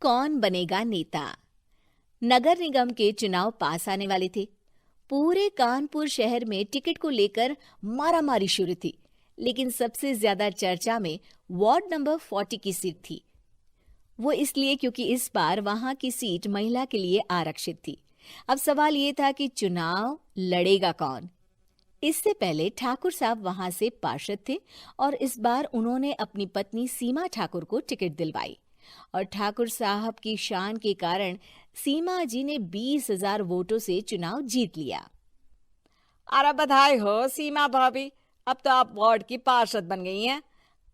कौन बनेगा नेता। नगर निगम के चुनाव पास आने वाले थे। पूरे कानपुर शहर में टिकट को लेकर मारामारी शुरू थी, लेकिन सबसे ज्यादा चर्चा में वार्ड नंबर 40 की सीट थी। वो इसलिए क्योंकि इस बार वहां की सीट महिला के लिए आरक्षित थी। अब सवाल ये था कि चुनाव लड़ेगा कौन। इससे पहले ठाकुर साहब वहां से पार्षद थे और इस बार उन्होंने अपनी पत्नी सीमा ठाकुर को टिकट दिलवाई और ठाकुर साहब की शान के कारण सीमा जी ने 20,000 वोटों से चुनाव जीत लिया। अरे बधाई हो सीमा भाभी, अब तो आप वार्ड की पार्षद बन गई हैं।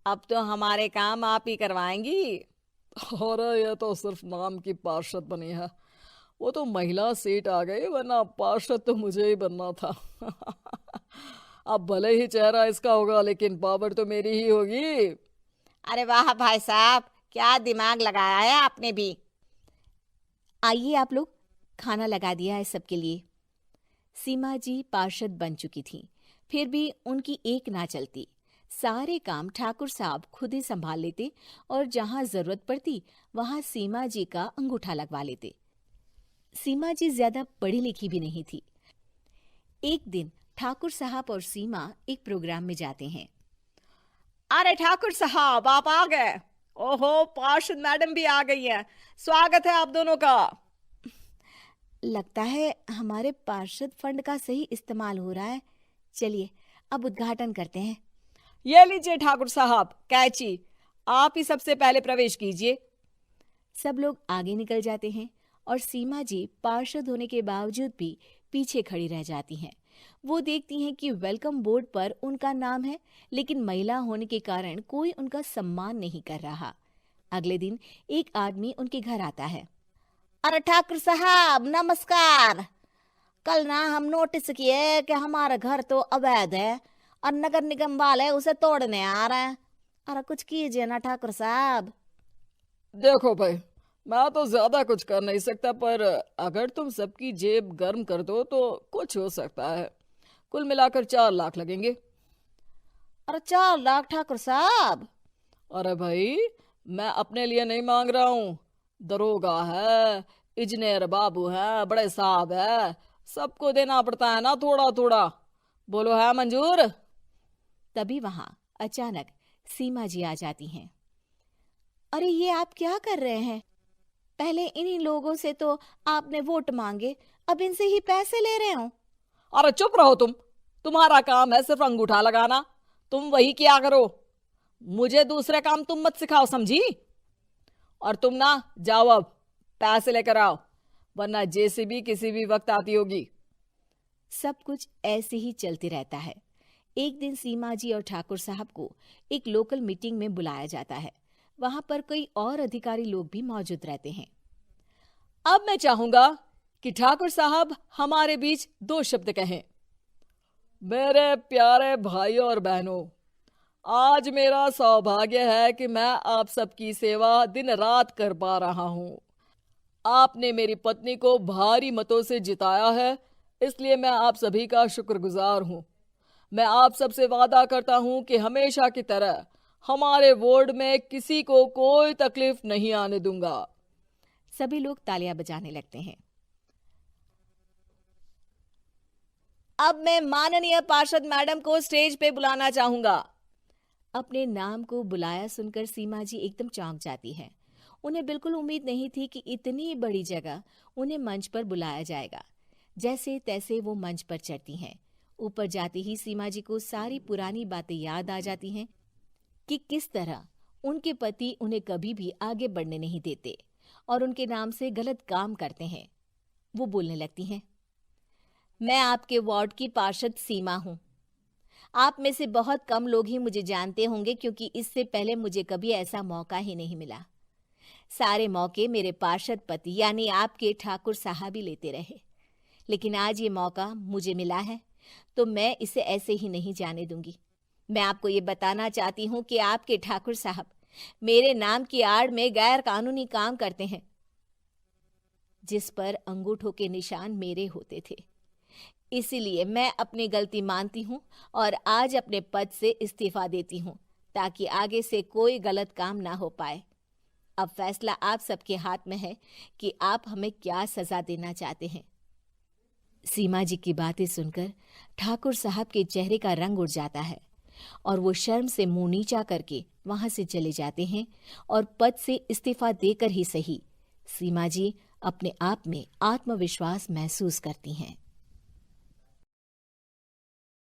अब तो हमारे काम आप ही करवाएंगी। अरे ये तो सिर्फ नाम की पार्षद बनी है, वो तो महिला सीट आ गई, वरना पार्षद तो मुझे ही बनना था। अब भले ही चेहरा इसका होगा, लेकिन पावर तो मेरी ही होगी। अरे वाह भाई साहब, क्या दिमाग लगाया है आपने भी। आइए आप लोग, खाना लगा दिया है सबके लिए। सीमा जी पार्षद बन चुकी थीं, फिर भी उनकी एक ना चलती। सारे काम ठाकुर साहब खुद ही संभाल लेते और जहां जरूरत पड़ती वहां सीमा जी का अंगूठा लगवा लेते। सीमा जी ज्यादा पढ़ी लिखी भी नहीं थी। एक दिन ठाकुर साहब और सीमा एक प्रोग्राम में जाते हैं। अरे ठाकुर साहब, आप आ गए। ओहो, पार्षद मैडम भी आ गई हैं। स्वागत है आप दोनों का। लगता है हमारे पार्षद फंड का सही इस्तेमाल हो रहा है। चलिए अब उद्घाटन करते हैं। ये लीजिए ठाकुर साहब कैची, आप ही सबसे पहले प्रवेश कीजिए। सब लोग आगे निकल जाते हैं और सीमा जी पार्षद होने के बावजूद भी पीछे खड़ी रह जाती हैं। वो देखती हैं कि वेलकम बोर्ड पर उनका नाम है, लेकिन महिला होने के कारण कोई उनका सम्मान नहीं कर रहा। अगले दिन एक आदमी उनके घर आता है। अरे ठाकुर साहब नमस्कार। कल ना हम नोटिस किए कि हमारा घर तो अवैध है और नगर निगम वाले उसे तोड़ने आ रहे हैं। अरे कुछ कीजिए ना ठाकुर साहब। देखो भाई, मैं तो ज्यादा कुछ कर नहीं सकता, पर अगर तुम सबकी जेब गर्म कर दो तो कुछ हो सकता है। कुल मिलाकर 4 लाख लगेंगे। अरे 4 लाख ठाकुर साहब? अरे भाई, मैं अपने लिए नहीं मांग रहा हूँ। दरोगा है, इंजीनियर बाबू है, बड़े साहब है, सबको देना पड़ता है ना थोड़ा थोड़ा। बोलो है मंजूर? तभी वहां अचानक सीमा जी आ जाती हैं। अरे ये आप क्या कर रहे हैं? पहले इन्हीं लोगों से तो आपने वोट मांगे, अब इनसे ही पैसे ले रहे हो। अरे चुप रहो तुम। तुम्हारा काम है सिर्फ अंगूठा लगाना, तुम वही किया करो। मुझे दूसरे काम तुम मत सिखाओ, समझी? और तुम ना जाओ, अब पैसे लेकर आओ, वरना जेसीबी किसी भी वक्त आती होगी। सब कुछ ऐसे ही चलते रहता है। एक दिन सीमा जी और ठाकुर साहब को एक लोकल मीटिंग में बुलाया जाता है। वहां पर कई और अधिकारी लोग भी मौजूद रहते हैं। अब मैं चाहूंगा कि ठाकुर साहब हमारे बीच 2 शब्द कहें। मेरे प्यारे भाइयों और बहनों, आज मेरा सौभाग्य है कि मैं आप सबकी सेवा दिन रात कर पा रहा हूं। आपने मेरी पत्नी को भारी मतों से जिताया है, इसलिए मैं आप सभी का शुक्रगुजार हूं। मैं आप सबसे वादा करता हूं कि हमेशा की तरह हमारे वार्ड में किसी को कोई तकलीफ नहीं आने दूंगा। सभी लोग तालियां बजाने लगते हैं। अब मैं माननीय पार्षद मैडम को स्टेज पे बुलाना चाहूंगा। अपने नाम को बुलाया सुनकर सीमा जी एकदम चौंक जाती है। उन्हें बिल्कुल उम्मीद नहीं थी कि इतनी बड़ी जगह उन्हें मंच पर बुलाया जाएगा। जैसे तैसे वो मंच पर चढ़ती हैं। ऊपर जाते ही सीमा जी को सारी पुरानी बातें याद आ जाती हैं कि किस तरह उनके पति उन्हें कभी भी आगे बढ़ने नहीं देते और उनके नाम से गलत काम करते हैं। वो बोलने लगती हैं। मैं आपके वार्ड की पार्षद सीमा हूं। आप में से बहुत कम लोग ही मुझे जानते होंगे, क्योंकि इससे पहले मुझे कभी ऐसा मौका ही नहीं मिला। सारे मौके मेरे पार्षद पति यानी आपके ठाकुर साहब ही लेते रहे, लेकिन आज ये मौका मुझे मिला है तो मैं इसे ऐसे ही नहीं जाने दूंगी। मैं आपको ये बताना चाहती हूँ कि आपके ठाकुर साहब मेरे नाम की आड़ में गैर कानूनी काम करते हैं, जिस पर अंगूठों के निशान मेरे होते थे। इसीलिए मैं अपनी गलती मानती हूँ और आज अपने पद से इस्तीफा देती हूँ, ताकि आगे से कोई गलत काम ना हो पाए। अब फैसला आप सबके हाथ में है कि आप हमें क्या सजा देना चाहते हैं। सीमा जी की बातें सुनकर ठाकुर साहब के चेहरे का रंग उड़ जाता है और वो शर्म से मुंह नीचा करके वहां से चले जाते हैं और पद से इस्तीफा देकर ही सही सीमा जी अपने आप में आत्मविश्वास महसूस करती हैं।